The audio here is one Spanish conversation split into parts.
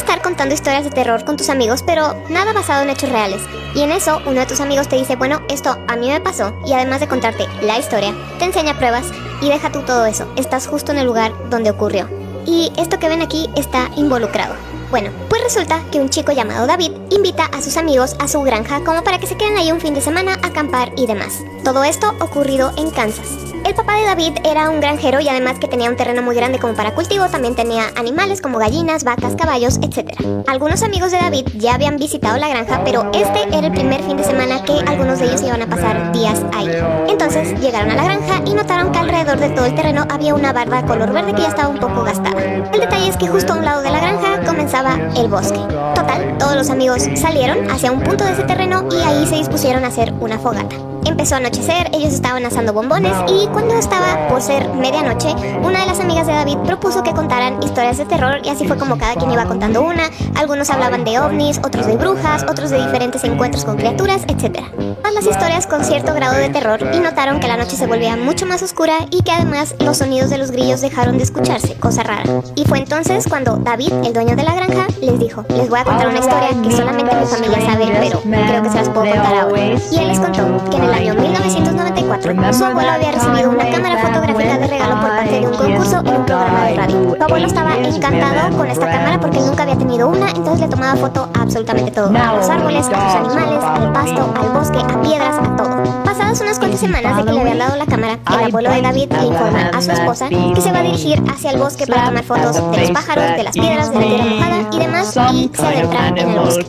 estar contando historias de terror con tus amigos, pero nada basado en hechos reales. Y en eso, uno de tus amigos te dice, bueno, esto a mí me pasó, y además de contarte la historia, te enseña pruebas, y deja tú todo eso, estás justo en el lugar donde ocurrió. Y esto que ven aquí está involucrado. Bueno, pues resulta que un chico llamado David invita a sus amigos a su granja como para que se queden ahí un fin de semana a acampar y demás. Todo esto ocurrido en Kansas. El papá de David era un granjero y además que tenía un terreno muy grande como para cultivo, también tenía animales como gallinas, vacas, caballos, etc. Algunos amigos de David ya habían visitado la granja, pero este era el primer fin de semana que algunos de ellos iban a pasar días ahí. Entonces llegaron a la granja y notaron que alrededor de todo el terreno había una barda color verde que ya estaba un poco gastada. El detalle es que justo a un lado de la granja comenzaba el bosque. Total, todos los amigos salieron hacia un punto de ese terreno y ahí se dispusieron a hacer una fogata. Empezó a anochecer, ellos estaban asando bombones y cuando estaba por ser medianoche, una de las amigas de David propuso que contaran historias de terror y así fue como cada quien iba contando una. Algunos hablaban de ovnis, otros de brujas, otros de diferentes encuentros con criaturas, etc. Todas las historias con cierto grado de terror y notaron que la noche se volvía mucho más oscura y que además los sonidos de los grillos dejaron de escucharse, cosa rara. Y fue entonces cuando David, el dueño de la granja, les dijo, les voy a contar una historia que solamente mi familia sabe, pero creo que se las puedo contar ahora. Y él les contó que en el año 1994, su abuelo había recibido una cámara fotográfica de regalo por parte de un concurso en un programa de radio. Su abuelo estaba encantado con esta cámara porque él nunca había tenido una, entonces le tomaba foto a absolutamente todo. A los árboles, a sus animales, al pasto, al bosque, a piedras, a todo. Pasadas unas cuantas semanas de que le habían dado la cámara, el abuelo de David le informa a su esposa que se va a dirigir hacia el bosque para tomar fotos de los pájaros, de las piedras, de la tierra mojada y demás, y se adentra en el bosque.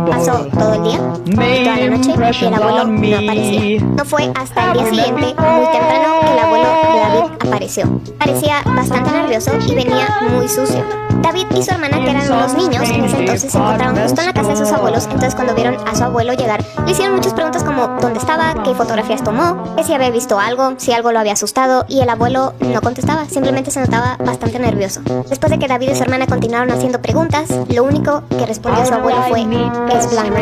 Pasó todo el día y toda la noche y el abuelo no aparecía. No fue hasta el día siguiente, muy temprano, que el abuelo de David apareció. Parecía bastante nervioso y venía muy sucio. David y su hermana, que eran unos niños, en ese entonces se encontraron justo en la casa de sus abuelos, entonces cuando vieron a su abuelo llegar, le hicieron muchas preguntas como dónde estaba, qué fotografías tomó, que si había visto algo, si algo lo había asustado, y el abuelo no contestaba, simplemente se notaba bastante nervioso. Después de que David y su hermana continuaron haciendo preguntas, lo único que respondió su abuelo fue, es blanco.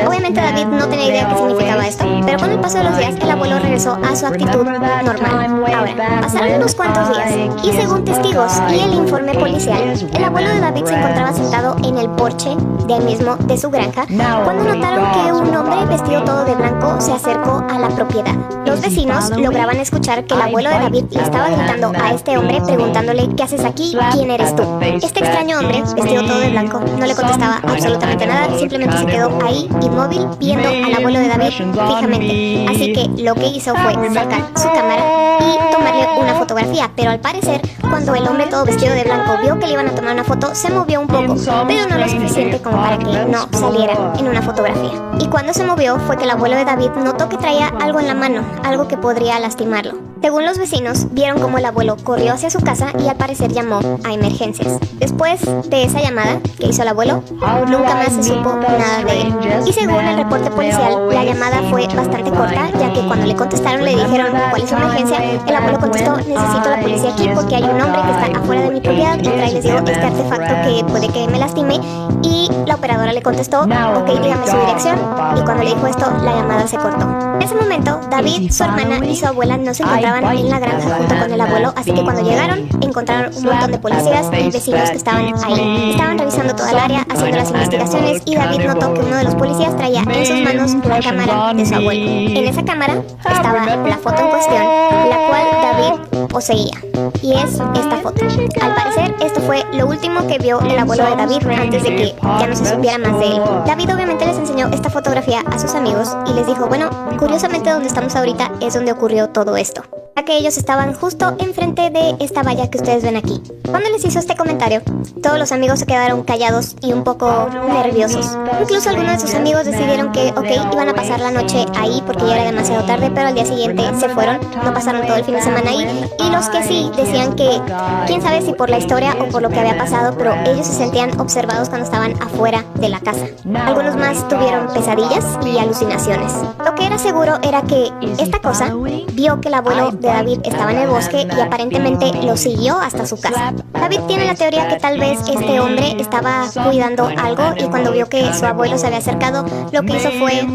Obviamente David no tenía idea qué significaba esto, pero con el paso de los días, el abuelo regresó a su actitud normal. Ahora, pasaron unos cuantos días, y según testigos y el informe policial, el abuelo de David se encontraba sentado en el porche de ahí mismo de su granja cuando notaron que un hombre vestido todo de blanco se acercó a la propiedad. Los vecinos lograban escuchar que el abuelo de David le estaba gritando a este hombre preguntándole ¿qué haces aquí? ¿Quién eres tú? Este extraño hombre, vestido todo de blanco, no le contestaba absolutamente nada, simplemente se quedó ahí inmóvil viendo al abuelo de David fijamente. Así que lo que hizo fue sacar su cámara y tomarle una fotografía, pero al parecer cuando el hombre todo vestido de blanco vio que le iban a tomar una foto, se movió un poco, pero no lo suficiente como para que no saliera en una fotografía. Y cuando se movió fue que el abuelo de David notó que traía algo en la mano, algo que podría lastimarlo. Según los vecinos, vieron cómo el abuelo corrió hacia su casa y al parecer llamó a emergencias. Después de esa llamada que hizo el abuelo, nunca más se supo nada de él. Y según el reporte policial, la llamada fue bastante corta, ya que cuando le contestaron le dijeron ¿cuál es su emergencia? El abuelo contestó, necesito la policía aquí porque hay un hombre que está afuera de mi propiedad y trae, les digo, este artefacto que puede que me lastime. Y la operadora le contestó, ok, dígame su dirección. Y cuando le dijo esto, la llamada se cortó. En ese momento, David, su hermana y su abuela no se encontraban en la granja junto con el abuelo, así que cuando llegaron, encontraron un montón de policías y vecinos que estaban ahí. Estaban revisando toda el área, haciendo las investigaciones y David notó que uno de los policías traía en sus manos la cámara de su abuelo. En esa cámara estaba la foto en cuestión, la cual David poseía. Y es esta foto. Al parecer, esto fue lo último que vio el abuelo de David antes de que ya no se supiera más de él. David obviamente les enseñó esta fotografía a sus amigos y les dijo, bueno, curiosamente donde estamos ahorita es donde ocurrió todo esto, ya que ellos estaban justo enfrente de esta valla que ustedes ven aquí. Cuando les hizo este comentario, todos los amigos se quedaron callados y un poco nerviosos. Incluso algunos de sus amigos decidieron que, ok, iban a pasar la noche ahí porque ya era demasiado tarde, pero al día siguiente se fueron, no pasaron todo el fin de semana ahí. Y los que sí decían que, quién sabe si por la historia o por lo que había pasado, pero ellos se sentían observados cuando estaban afuera de la casa. Algunos más tuvieron pesadillas y alucinaciones. Lo que era seguro era que esta cosa vio que el abuelo de David estaba en el bosque y aparentemente lo siguió hasta su casa. David tiene la teoría que tal vez este hombre estaba cuidando algo y cuando vio que su abuelo se había acercado, lo que hizo fue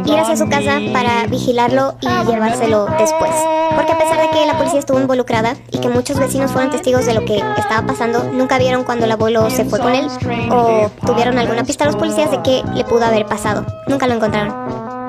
ir hacia su casa para vigilarlo y llevárselo después. Porque a pesar de que la policía estuvo involucrada y que muchos vecinos fueron testigos de lo que estaba pasando, nunca vieron cuando el abuelo se fue con él o tuvieron alguna pista a los policías de qué le pudo haber pasado. Nunca lo encontraron.